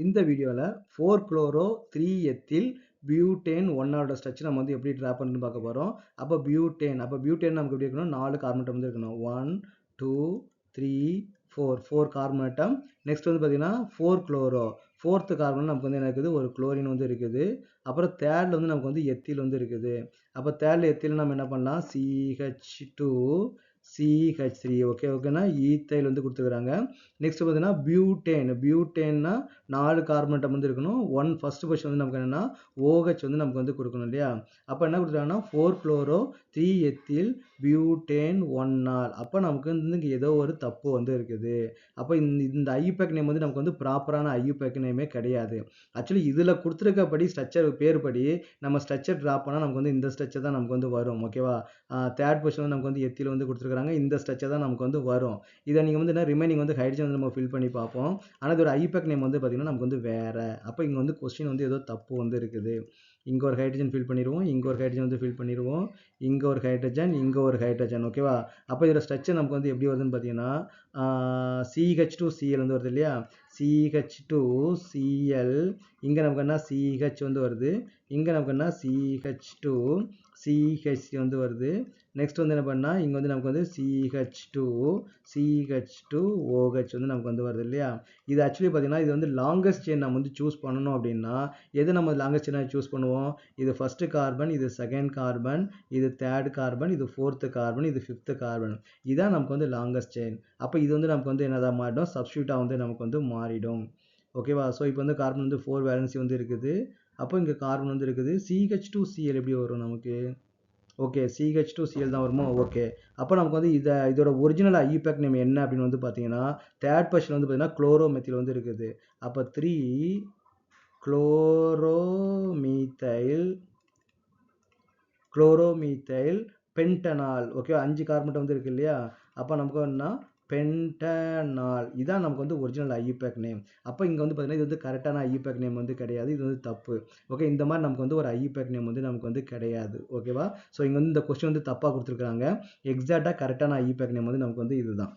இந்த வீடியோல 4-குளோரோ 3-எத்தில் butane 1 structure நம்ம வந்து எப்படி டிரா பண்ணுன்னு பார்க்க போறோம். அப்ப பியூட்டேன் நமக்கு எப்படி இருக்கணும்? 4 கார்பன் ஆட்டம் வந்து இருக்கணும். 1 2 3 4 கார்பன் ஆட்டம். நெக்ஸ்ட் வந்து பார்த்தீங்கன்னா 4-குளோரோ 4th கார்பன் நமக்கு வந்து என்ன இருக்குது? ஒரு குளோரின் வந்து இருக்குது. அப்புறம் தேர்ட்ல வந்து நமக்கு வந்து எத்தில் வந்து இருக்குது. அப்ப தேர்ட்ல எத்தில் நம்ம என்ன பண்ணலாம்? CH2 CH3 ஓகேனா ஈத்தைல் வந்து கொடுத்துருக்காங்க. நெக்ஸ்ட் பார்த்தீங்கன்னா பியூட்டேன்னா 4 கார்பன் ஆட்டம் வந்து இருக்கணும். ஃபர்ஸ்ட் பொசிஷன் வந்து நமக்கு என்னன்னா OH வந்து நமக்கு வந்து கொடுக்கணும் இல்லையா? அப்ப என்ன கொடுத்துருக்காங்கன்னா 4-குளோரோ 3-எத்தில் பியூட்டேன் 1 அப்ப நமக்கு வந்து இங்க ஏதோ ஒரு தப்பு வந்து இருக்குது. அப்ப இந்த ஐயூபேக் நேம் வந்து நமக்கு வந்து ப்ராப்பரான ஐயூபேக் நேமே கிடையாது. ஆக்சுவலி இதுல கொடுத்துருக்கபடி ஸ்ட்ரக்சர் பேர் படி நம்ம ஸ்ட்ரக்சர் டிரா பண்ணா நமக்கு வந்து இந்த ஸ்ட்ரக்சர் தான் நமக்கு வந்து வரும். ஓகேவா? தேர்ட் பொசிஷன் வந்து நமக்கு வந்து எத்தில் வந்து கொடுத்துருக்காங்க. இந்த ஸ்ட்ரக்சர் தான் நமக்கு வந்து வரும். இதை நீங்க வந்து என்ன ரிமைனிங் வந்து ஹைட்ரஜன் வந்து நம்ம ஃபில் பண்ணி பார்ப்போம். ஆனால் இதோட ஐபேக் நேம் வந்து பார்த்தீங்கன்னா நமக்கு வந்து வேற. அப்போ இங்கே வந்து கொஸ்டின் வந்து ஏதோ தப்பு வந்து இருக்குது. இங்கே ஒரு ஹைட்ரஜன் ஃபில் பண்ணிடுவோம், இங்கே ஒரு ஹைட்ரஜன் வந்து ஃபில் பண்ணிடுவோம், இங்கே ஒரு ஹைட்ரஜன், இங்கே ஒரு ஹைட்ரஜன். ஓகேவா? அப்போ இதோட ஸ்ட்ரக்சர் நமக்கு வந்து எப்படி வருதுன்னு பார்த்தீங்கன்னா CH2Cl வந்து வருது இல்லையா? CH2Cl இங்கே நமக்கு என்ன CH வந்து வருது, இங்கே நமக்கு என்ன CH2 CH வந்து வருது. நெக்ஸ்ட் வந்து என்ன பண்ணா இங்கே வந்து நமக்கு வந்து CH2OH வந்து நமக்கு வந்து வருது இல்லையா? இது ஆக்சுவலி பார்த்தீங்கன்னா இது வந்து லாங்கஸ்ட் செயின் நம்ம வந்து சூஸ் பண்ணணும் அப்படின்னா எது நம்ம லாங்கஸ்ட் செயினாக சூஸ் பண்ணுவோம்? இது ஃபர்ஸ்ட் கார்பன், இது செகண்ட் கார்பன், இது தேர்ட் கார்பன், இது ஃபோர்த் கார்பன், இது ஃபிஃப்த் கார்பன். இதான் நமக்கு வந்து லாங்கஸ்ட் செயின். அப்போ இது வந்து நமக்கு வந்து என்னதான் மாறிடும்? சப்ஸ்டியூட்டாக வந்து நமக்கு வந்து மாறிடும். ஓகேவா? ஸோ இப்போ வந்து கார்பன் வந்து 4 வேலன்சி வந்து இருக்குது. அப்போ இங்கே கார்பன் வந்து இருக்குது. CH2Cl எப்படி வரும் நமக்கு? ஓகே, CH2Cl தான் வருமா? ஓகே. அப்போ நமக்கு வந்து இதோட ஒரிஜினல் ஐயூபேக் நேம் என்ன அப்படின்னு வந்து பார்த்தீங்கன்னா தேர்ட் பொசிஷன் வந்து பார்த்தீங்கன்னா குளோரோமெத்தில் வந்து இருக்குது. அப்போ 3 குளோரோமீத்தைல் பென்டனால். ஓகே, 5 கார்பன் வந்து இருக்கு இல்லையா? அப்போ நமக்கு என்ன பென்டனால். இதான் நமக்கு வந்து ஒரிஜினல் ஐயூபேக் நேம். அப்போ இங்கே வந்து பார்த்தீங்கன்னா இது வந்து கரெக்டான ஐயூபேக் நேம் வந்து கிடையாது. இது வந்து தப்பு. ஓகே, இந்த மாதிரி நமக்கு வந்து ஒரு ஐயூபேக் நேம் வந்து நமக்கு வந்து கிடையாது. ஓகேவா? ஸோ இங்கே வந்து இந்த கொஸ்டின் வந்து தப்பாக கொடுத்துருக்காங்க. எக்ஸாக்டாக கரெக்டான ஐயூபேக் நேம் வந்து நமக்கு வந்து இதுதான்.